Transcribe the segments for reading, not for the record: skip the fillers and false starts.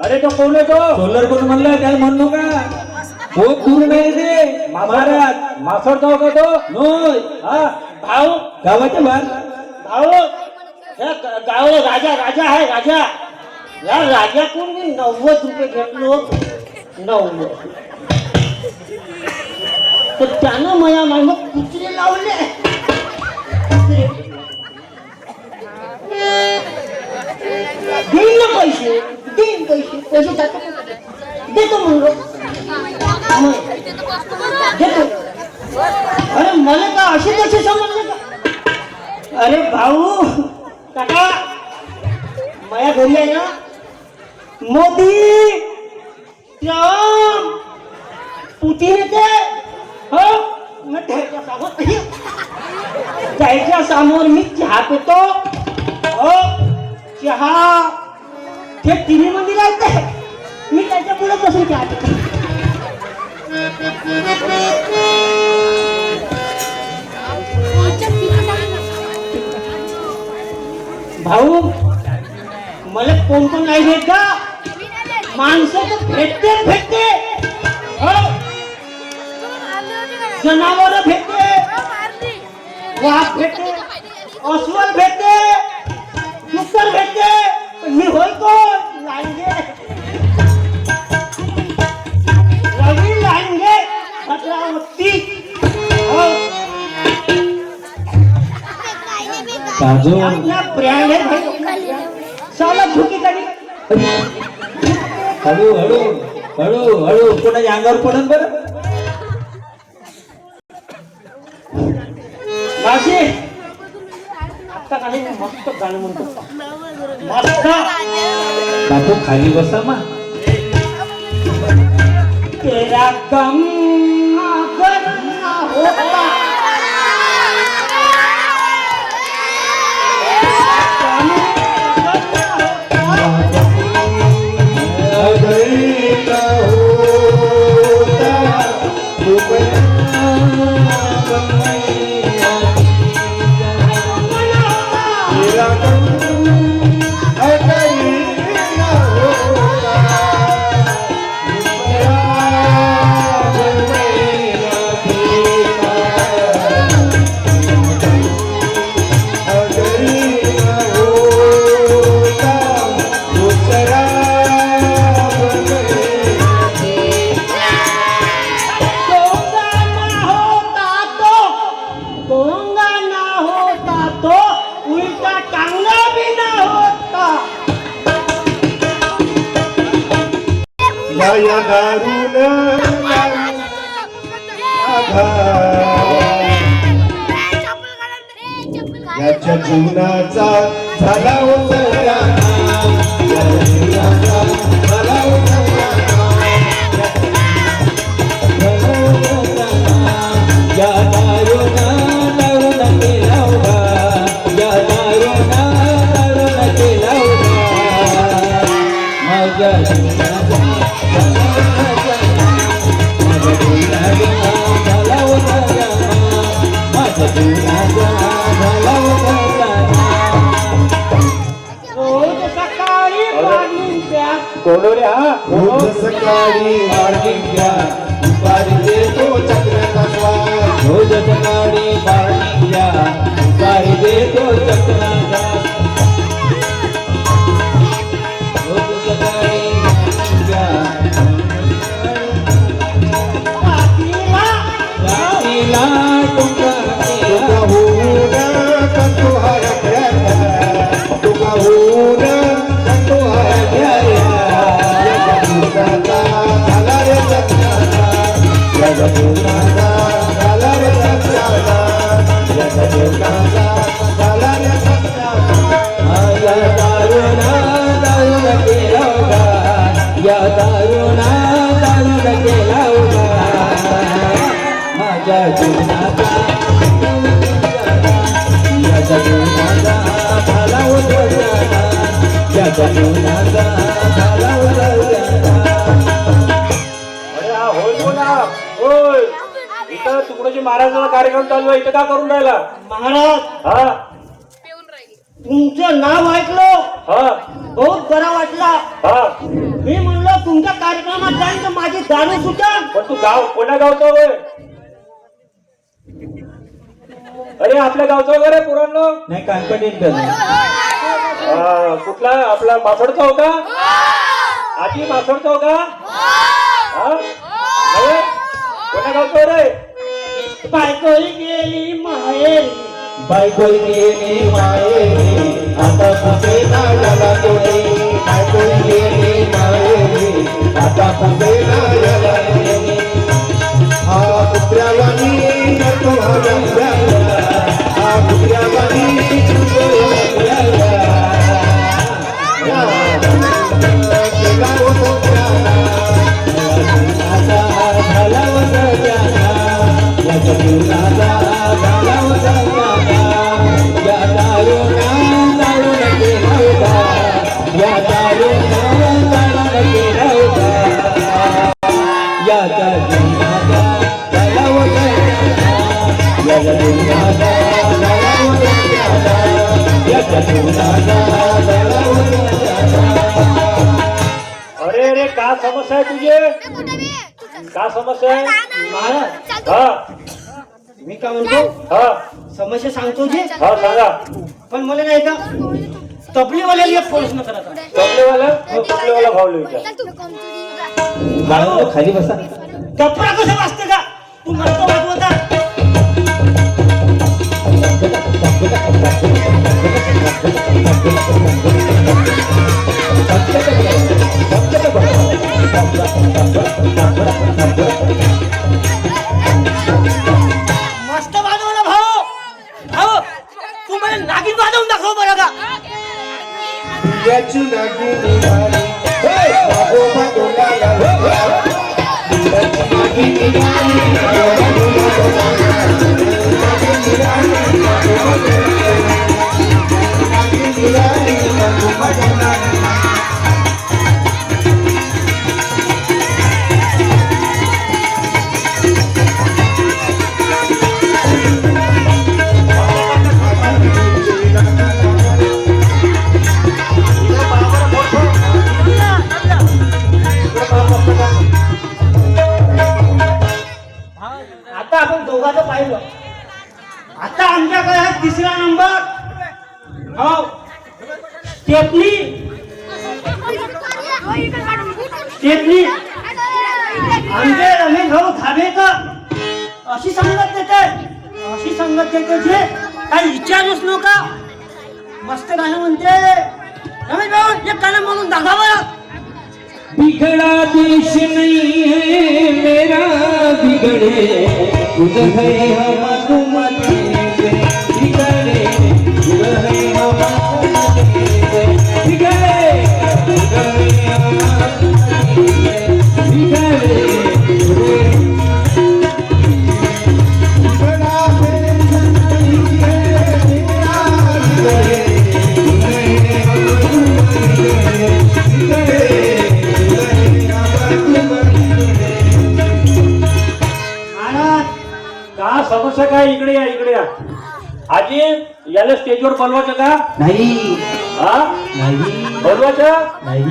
अरे तो कोण आहे तो? सोलर कोण म्हणलं त्याला म्हणू नका. हो दूर नाही ते महाराज मासर जाऊ का तो? नोय. हा भाऊ गावाच्या बाहेर भाऊ हे गावाला राजा आहे राजा. या राजाकडून मी 90 रुपये घेतलो. 90 तर त्यानं माझ्या मागे कुत्रे लावले. देईन ना पैसे देतो म्हणलो देतो. अरे मला का असे कसे समजले का? अरे भाऊ काका माझ्या घरी आहे ना मोदी ट्रम्प पुतीन येते. हो मग त्याच्या समोर मी चहा पितो. हो चहा ते टीव्ही मध्ये लागते. मी त्याच्या पुढे बसून चहा पितो. भाऊ मला कोण नाही भेट का? माणसं तर भेटते. हो जनावर भेटते, वाघ भेटते, अस्वल भेटते, डुक्कर भेटते. मी होय कोण? लांडगे रवी लांडगे भद्रावती. हो अपना ब्रँड है भाई. साला झुकी कधी हळू कोणाच्या अंगावर पडन बरं. मावशी आता काही मस्त गाणं म्हणतो. मस्त बापू खाली बसा मा. तेरा गम अगर ना होता याच्या जीवनाचा झाला होता रोज सकाळी पाणी प्या. कोलोरे हा रोज सकाळी वाढीच्या दुपारी देतो चक्राचा श्वास. रोज सकाळी पाणीच्या दुपारी देतो चक्राचा. रोज सकाळी रात्रीला रात्रीला तुका होऊन करतो हा रखड्याचा. तुका होऊन करतो हा रखड्याचा. या जगुनाचा झाला रे जगनाचा. या जगुनाचा झाला रे जगनाचा. या जगुनाचा झाला रे जगनाचा. या दारुणा दारुण केला होता. या दारुणा दारुण केला होता. माझ्या जीवनाचा या जगुनाचा झाला होता. या जगुनाचा झाला होता. अरे हा होय बोला होय इथं तुकडोजी महाराजांचा कार्यक्रम चालू आहे इथं का करून राहिला महाराज हा तुमचं नाव ऐकलं हा बहुत बरा वाटला. हा मी म्हणलं तुमच्या कार्यक्रमात जाईन तर माझी दारू सुटेल. पण तू गाव कोणा गावचा होय अरे आपल्या गावचा वगैरे पुराण नाही कॉन्फिडेंट कुठला आपला मासडचा हो का आजी मासडचा हो का हा अरे कोणा गावचा रे बायकोही गेली माहेर. बायको गेली मायेरी आता कुठे ना झाला तोडी. बायको गेली मायेरी आता कुठे ना झाला तोडी. हा कुत्र्यावानी करतो हा रंगाला. हा कुत्र्यावानी करतो हा रंगाला. या रंगाला केला होतो त्याला. झाला होता त्याला. या जगुनाचा झाला होता त्याला. या दारुणा दारुण केला होता. या दारुणा दारुण केला होता. या जगुनाचा झाला होता त्याला. या जगुनाचा झाला होता त्याला. या जगुनाचा झाला होता त्याला. अरे अरे का समस्या आहे तुझे का समस्या आहे महाराज हा मी काय म्हणतो हा समस्या सांगतो जे हा सांगा पण मला नाही का तबलीवाल्याला एक प्रश्न करायचा. तबलेवाला भावले विचार बाळांनो, खाली बसा. कपडा कसं वाजते का तू मस्त वाजवता. मस्त वाजवलं भाऊ. भाऊ तू मला नागिन वाजवून दाखव बरं का. दिव्याची नागिनी झाली. वाघोबा डोलाला लागला. दिव्याची नागिनी झाली. वाघोबा डोलाला लागला. नागिनी झाली. वाघोबा डोलाला लागला. नागिनी झाली. वाघोबा डोलाला लागला. आता आपण दोघांचं पाहिलं. आता आमच्याकडे आहे तिसरा नंबर. हो स्टेपनी स्टेपनी आमचे रमेश भाऊ धाबेकर अशी संगत देते. अशी संगत देते जे काही विचारूच नका. मस्त गाणं म्हणते. रमेश भाऊ एक गाणं म्हणून दाखवा. बिगड़ा देश नहीं है मेरा बिगड़े खुद है हम तुम बिगड़े खुद है हम बिगड़े खुद है हम बिगड़े बड़ा प्रेम नहीं है मेरा बिगड़े. बघा इकडे या इकडे या. आजी याला स्टेजवर बोलवायचं का? नाही हा नाही बोलवायचं नाही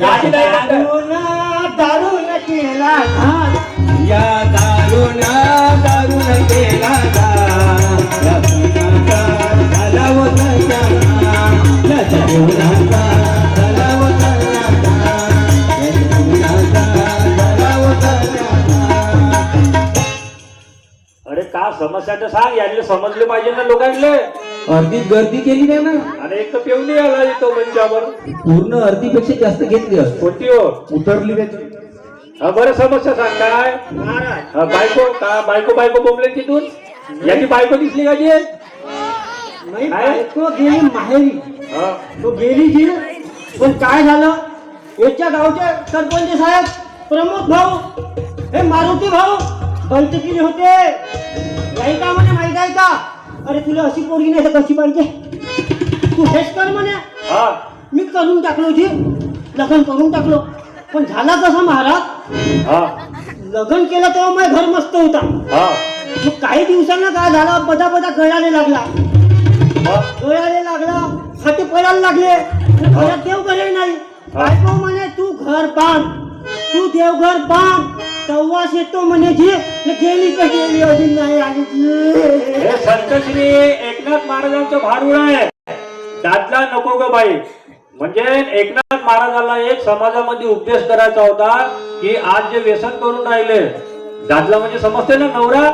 आजी नाही म्हणतात. दारून केला घात. या दारुण केला या पुण्याचा झाला होता या देवनाचा झाला होता या देवनाचा झाला होता. अरे का समस्या तर सांग, यायला समजले पाहिजे ना लोकांना. अर्धीच गर्दी केली नाही ना, आणि एक तर पेवणी आला येतो मंचावर. पूर्ण अर्धीपेक्षा जास्त घेतली असते. कोणती हो? उतरली त्याची. हा बरं समस्या सांग काय? महाराज हा, बायको बायको बोंबले तिथून. याची बायको दिसली का जी? नाही काय? बायको गेली माहेरी. हा. तो गेली जी, पण काय झालं, याच्या गावचे सरपंच साहेब प्रमोद भाऊ, हे मारुती भाऊ बंतकिरी होते. याही का म्हणे माहित आहे का? अरे तुला अशी पोरगी नाही तर कशी पाहिजे, तू हेच कर म्हणे. हा. मी करून टाकलो जी, लग्न करून टाकलो. पण झाला कसा महाराज, हा. लग्न केलं तेव्हा माझं घर मस्त होता. हा. मग काही दिवसांना काय झालं, बदा गळायला लागला. हा. गळायला लागला, फाटे पडायला लागले. घरात देवघरही नाही. बायको म्हणे तू घर बांध, तू देवघर बांध, तेव्हाच येतो म्हणे जी. गेली तर गेली, अजून नाही आली जी. हे संत श्री एकनाथ महाराजांचं भारुड आहे. दादला नको ग बाई. म्हणजे एकनाथ महाराजांना एक समाजामध्ये उपदेश करायचा होता की आज जे व्यसन करून राहिले, दादला म्हणजे समजते ना नवरा,